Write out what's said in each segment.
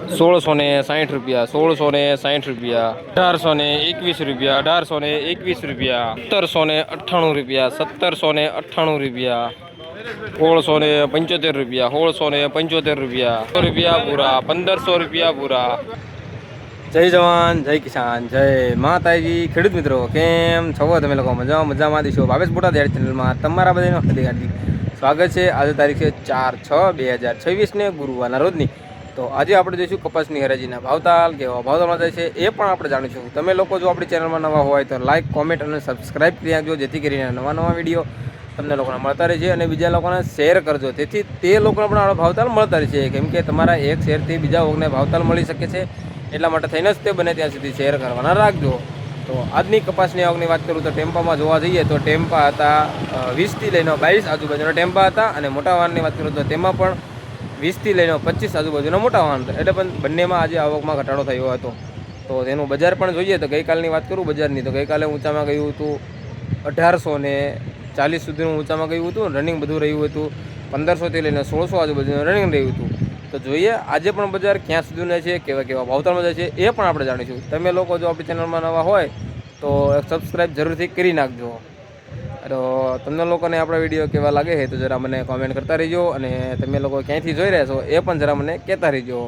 1660 रुपया, 1660 रुपया, 1821 रुपया, 1821 रुपया, 1798 रुपया, 1798 रुपया, 1675 रुपया, 1675 रुपया, रुपया पूरा, 1500 रुपया पूरा। जय जवान जय किसान जय माताजी। ખેડૂત મિત્રો કેમ છો તમે લોકો? મજામાં દીશો? ભાવેશ બોટાદ ચેનલમાં તમારા બધાનું હાર્દિક હાર્દિક સ્વાગત છે। આજે તારીખ છે 4/6/2026 ને ગુરુવારના રોજની। તો આજે આપણે જોઈશું કપાસની હરાજીના ભાવતાલ, કેવા ભાવતાલમાં જાય છે એ પણ આપણે જાણીશું। તમે લોકો જો આપણી ચેનલમાં નવા હોય તો લાઇક, કોમેન્ટ અને સબસ્ક્રાઇબ કરી નાખજો, જેથી કરીને નવા વિડીયો તમને લોકોને મળતા રહે છે અને બીજા લોકોને શેર કરજો, તેથી તે લોકોને પણ આપણો ભાવતાલ મળતા રહે છે। કેમ કે તમારા એક શેરથી બીજા લોકોને ભાવતાલ મળી શકે છે, એટલા માટે થઈને જ તે બને ત્યાં સુધી શેર કરવાના રાખજો। તો આજની કપાસની આવકની વાત કરું તો ટેમ્પામાં જોવા જઈએ તો ટેમ્પા હતા 20થી લઈને 22 આજુબાજુના ટેમ્પા હતા, અને મોટા વાહનની વાત કરું તો તેમાં પણ 20થી લઈને 25 આજુબાજુના મોટા વાહન હતા। એટલે પણ બંનેમાં આજે આવકમાં ઘટાડો થયો હતો। તો તેનું બજાર પણ જોઈએ તો ગઈકાલની વાત કરું બજારની, તો ગઈકાલે ઊંચામાં ગયું હતું 1840 સુધીનું ઊંચામાં ગયું હતું। રનિંગ બધું રહ્યું હતું 1500થી લઈને 1600 આજુબાજુનું રનિંગ રહ્યું હતું। તો જોઈએ આજે પણ બજાર ક્યાં સુધીના છે, કેવા ભાવતાલમાં જાય છે એ પણ આપણે જાણીશું। તમે લોકો જો આપણી ચેનલમાં નવા હોય તો સબસ્ક્રાઈબ જરૂરથી કરી નાખજો। તો તમને લોકોને આપણા વિડીયો કેવા લાગે છે તો જરા મને કોમેન્ટ કરતા રહીજો, અને તમે લોકો ક્યાંયથી જોઈ રહ્યા છો એ પણ જરા મને કહેતા રહીજો,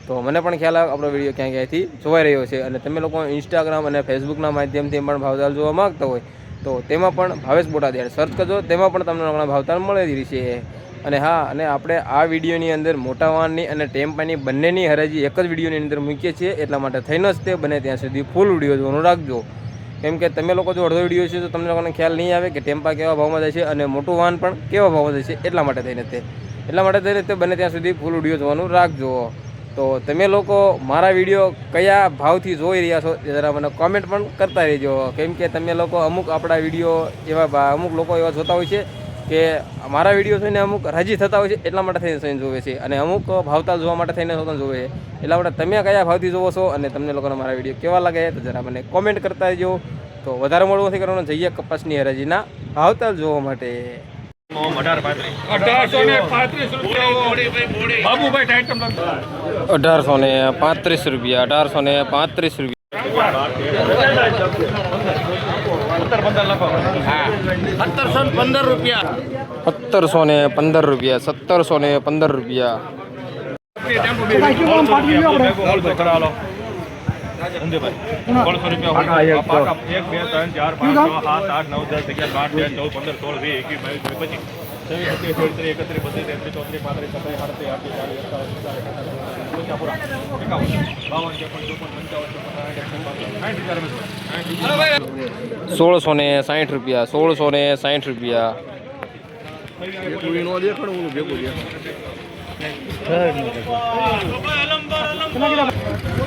તો મને પણ ખ્યાલ આવે આપણો વિડીયો ક્યાંથી જોવાઈ રહ્યો છે। અને તમે લોકો ઇન્સ્ટાગ્રામ અને ફેસબુકના માધ્યમથી પણ ભાવતાલ જોવા માગતા હોય તો તેમાં પણ ભાવેશ બોટાદ સર્ચ કરજો, તેમાં પણ તમને લોકોના ભાવતાલ મળી રહેશે। અને હા, અને આપણે આ વિડીયોની અંદર મોટા વાહનની અને ટેમ્પાની બંનેની હરાજી એક જ વિડીયોની અંદર મૂકીએ છીએ, એટલા માટે થઈને જ તે બને ત્યાં સુધી ફૂલ વિડીયો જોવાનું રાખજો। કેમ કે તમે લોકો જો અડધો વિડીયો છે તો તમને લોકોને ખ્યાલ નહીં આવે કે ટેમ્પા કેવા ભાવમાં જાય છે અને મોટું વાહન પણ કેવા ભાવમાં જાય છે, એટલા માટે થઈને તે બને ત્યાં સુધી ફૂલ વિડીયો જોવાનું રાખજો। તો તમે લોકો મારા વિડીયો કયા ભાવથી જોઈ રહ્યા છો એ જરા મને કોમેન્ટ પણ કરતા રહેજો। કેમ કે તમે લોકો અમુક આપણા વિડીયો અમુક લોકો એવા જોતા હોય છે કે મારા વિડીયો થઈને અમુક રાજી થતા હોય છે, એટલા માટે થઈને જોવે છે, અને અમુક ભાવતાલ જોવા માટે થઈને જોવે છે। એટલા માટે તમે કયા ભાવથી જોવો છો અને તમને લોકોને મારા વિડીયો કેવા લાગે તો જરા મને કોમેન્ટ કરતા રહેજો। તો વધારે મોડું નથી કરવાનું, જઈએ કપાસની હરાજીના ભાવતાલ જોવા માટે। 1835 રૂપિયા, 1835 રૂપિયા, 1715 રૂપિયા, 1715 રૂપિયા, 1715 રૂપિયા, 1660 રૂપિયા, 1660 રૂપિયા, 1525 રૂપિયા,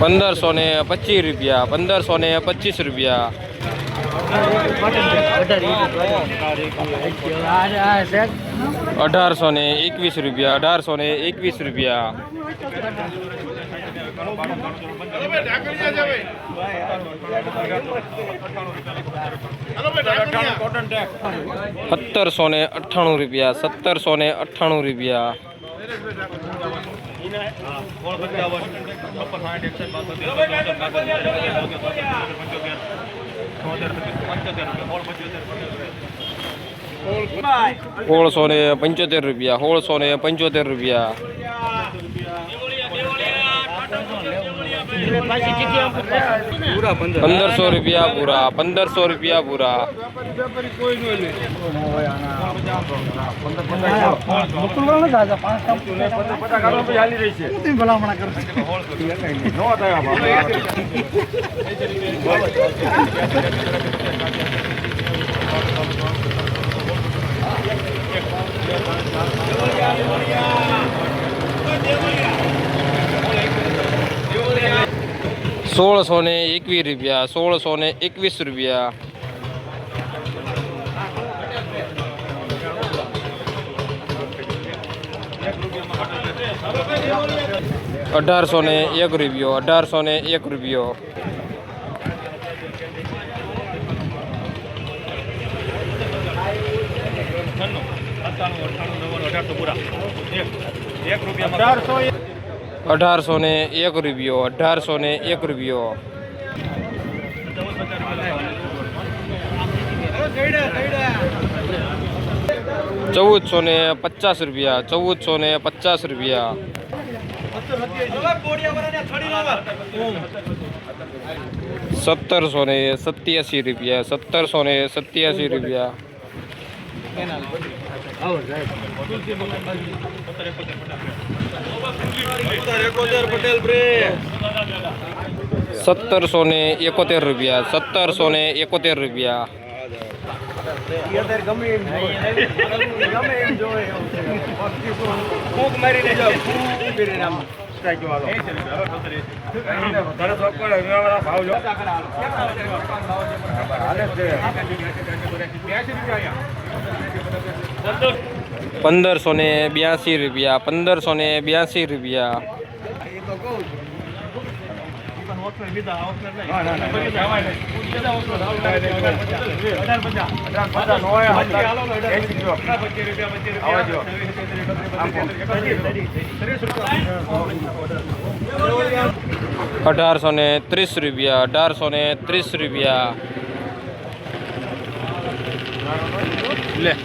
1525 રૂપિયા, 1821 રૂપિયા, 1821 રૂપિયા, 1798 રૂપિયા, 1798 રૂપિયા, 1675 રૂપિયા, 1675 રૂપિયા, 1500 રૂપિયા પૂરા, 1500 રૂપિયા પૂરા, 1621 રૂપિયા, 1621 રૂપિયા, 1801 રૂપિયો, 1801 રૂપિયો, 1 રૂપિયા ₹1801 ₹1801 ₹1450 ₹1450 ₹1787 ₹1787 ₹1771 ₹1582 ₹1830 લે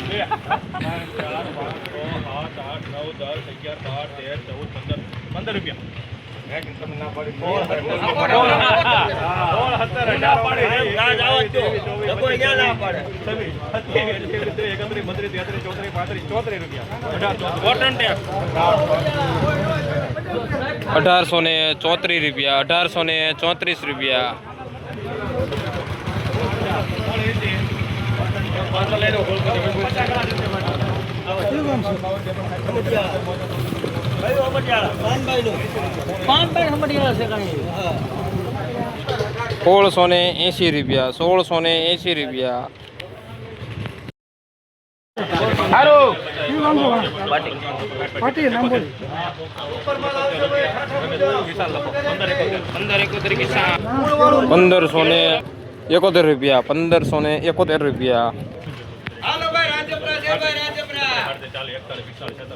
1834 રૂપિયા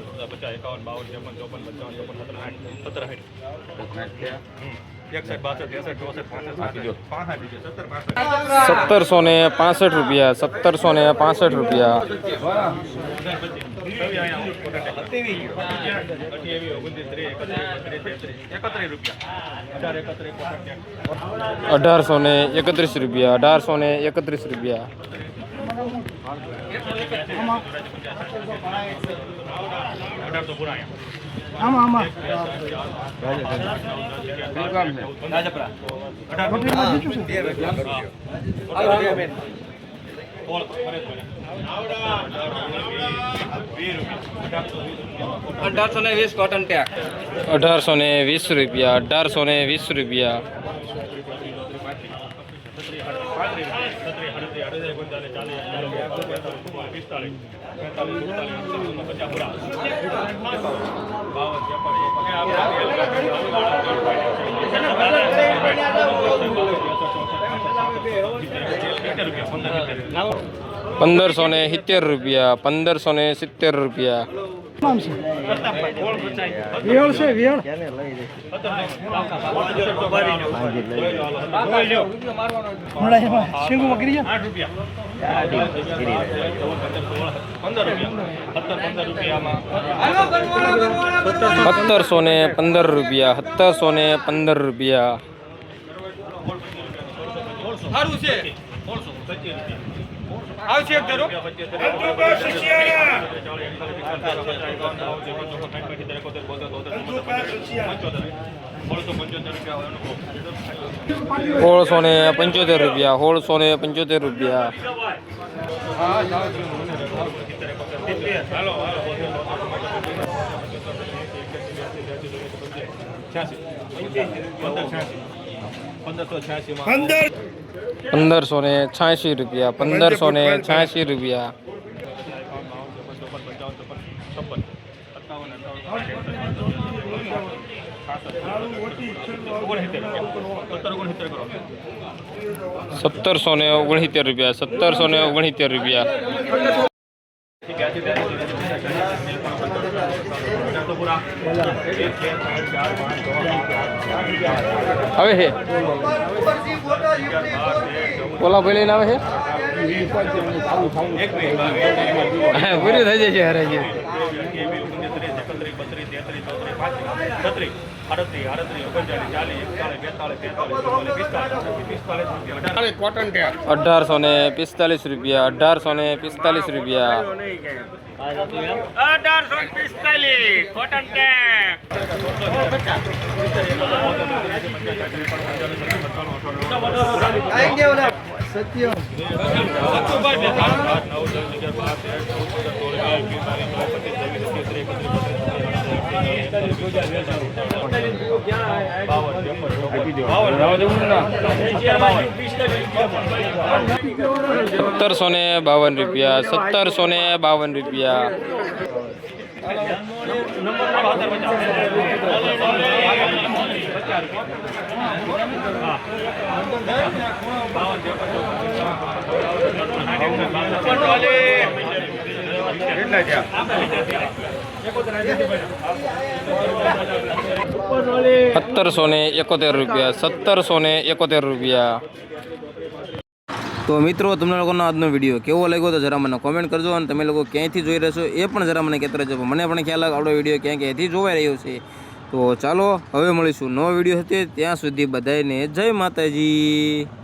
₹1680 ₹1571 ₹1765 ₹1831 ₹1820 ₹1570 ₹1715 આવશે એક ધરો ₹1675 ₹1586 ₹1769 ₹1769 હવે છે ઓલા ભાઈ લઈને આવે છે પૂરી થઈ જાય છે હરાજી કોટન ટેપ 1845 રૂપિયા 1845 રૂપિયા 1845 કોટન ટેપ ₹1752 ₹1752 ₹1771 તો મિત્રો તમને લોકોનો આજનો વિડીયો કેવો લાગ્યો તો જરા મને કોમેન્ટ કરજો અને તમે લોકો ક્યાંયથી જોઈ રહ્યો છો એ પણ જરા મને કહેતા રહેજો મને પણ ખ્યાલ આવે આપણો વિડીયો ક્યાંથી જોવાઈ રહ્યો છે તો ચાલો હવે મળીશું નવો વિડીયો હતી ત્યાં સુધી બધાને જય માતાજી.